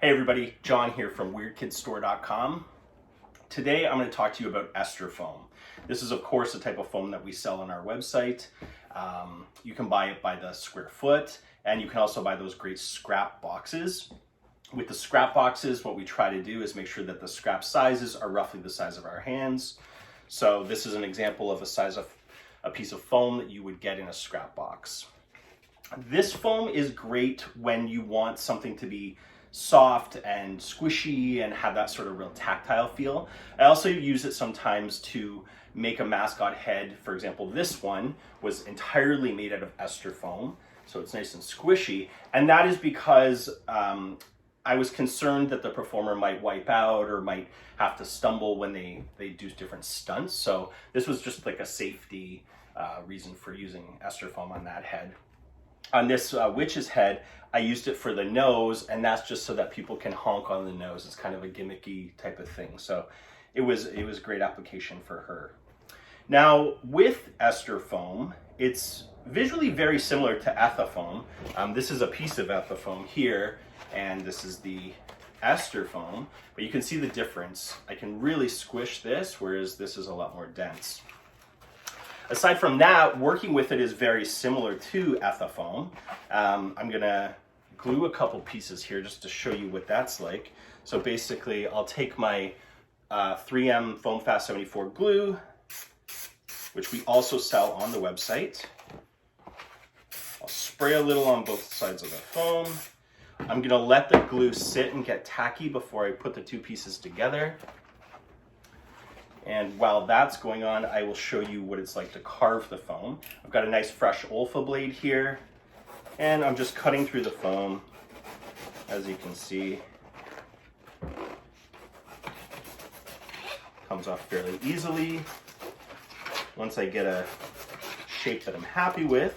Hey everybody, John here from WeirdKidStore.com. Today I'm going to talk to you about Esther foam. This is of course a type of foam that we sell on our website. You can buy it by the square foot, and you can also buy those great scrap boxes. With the scrap boxes, what we try to do is make sure that the scrap sizes are roughly the size of our hands. So this is an example of a size of a piece of foam that you would get in a scrap box. This foam is great when you want something to be soft and squishy and have that sort of real tactile feel. I also use it sometimes to make a mascot head. For example, this one was entirely made out of Esther foam, so it's nice and squishy. And that is because I was concerned that the performer might wipe out or might have to stumble when they do different stunts. So this was just like a safety reason for using Esther foam on that head. On this witch's head, I used it for the nose, and that's just so that people can honk on the nose. It's kind of a gimmicky type of thing. So it was great application for her. Now with Esther foam, it's visually very similar to Ethafoam. This is a piece of Ethafoam here, and this is the Esther foam, but you can see the difference. I can really squish this, whereas this is a lot more dense. Aside from that, working with it is very similar to Ethafoam. I'm gonna glue a couple pieces here just to show you what that's like. So basically, I'll take my 3M Foam Fast 74 glue, which we also sell on the website. I'll spray a little on both sides of the foam. I'm gonna let the glue sit and get tacky before I put the two pieces together. And while that's going on, I will show you what it's like to carve the foam. I've got a nice fresh Olfa blade here, and I'm just cutting through the foam, as you can see. Comes off fairly easily. Once I get a shape that I'm happy with,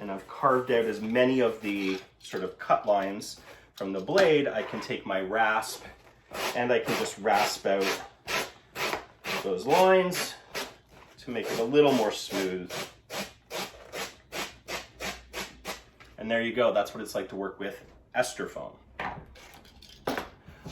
and I've carved out as many of the sort of cut lines from the blade, I can take my rasp and I can just rasp out those lines to make it a little more smooth. And there you go, that's what it's like to work with Esther foam.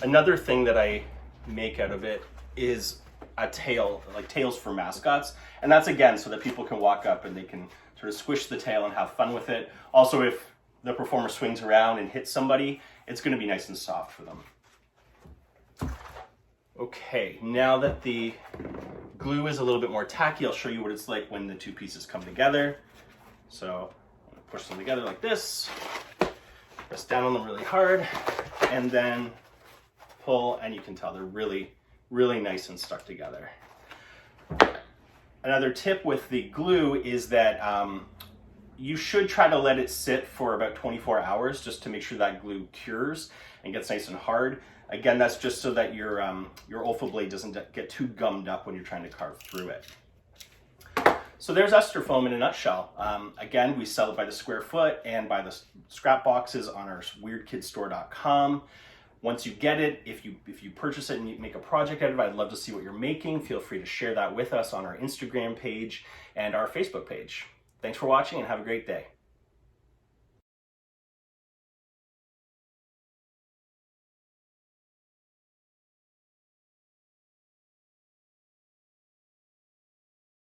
Another thing that I make out of it is a tail, like tails for mascots. And that's again so that people can walk up and they can sort of squish the tail and have fun with it. Also, if the performer swings around and hits somebody, it's gonna be nice and soft for them. Okay, now that the glue is a little bit more tacky, I'll show you what it's like when the two pieces come together. So I'm gonna push them together like this, press down on them really hard, and then pull, and you can tell they're really, really nice and stuck together. Another tip with the glue is that you should try to let it sit for about 24 hours just to make sure that glue cures and gets nice and hard. Again, that's just so that your Olfa blade doesn't get too gummed up when you're trying to carve through it. So there's Esther foam in a nutshell. Again, we sell it by the square foot and by the scrap boxes on our WeirdKidStore.com. Once you get it, if you purchase it and you make a project out of it, I'd love to see what you're making. Feel free to share that with us on our Instagram page and our Facebook page. Thanks for watching and have a great day.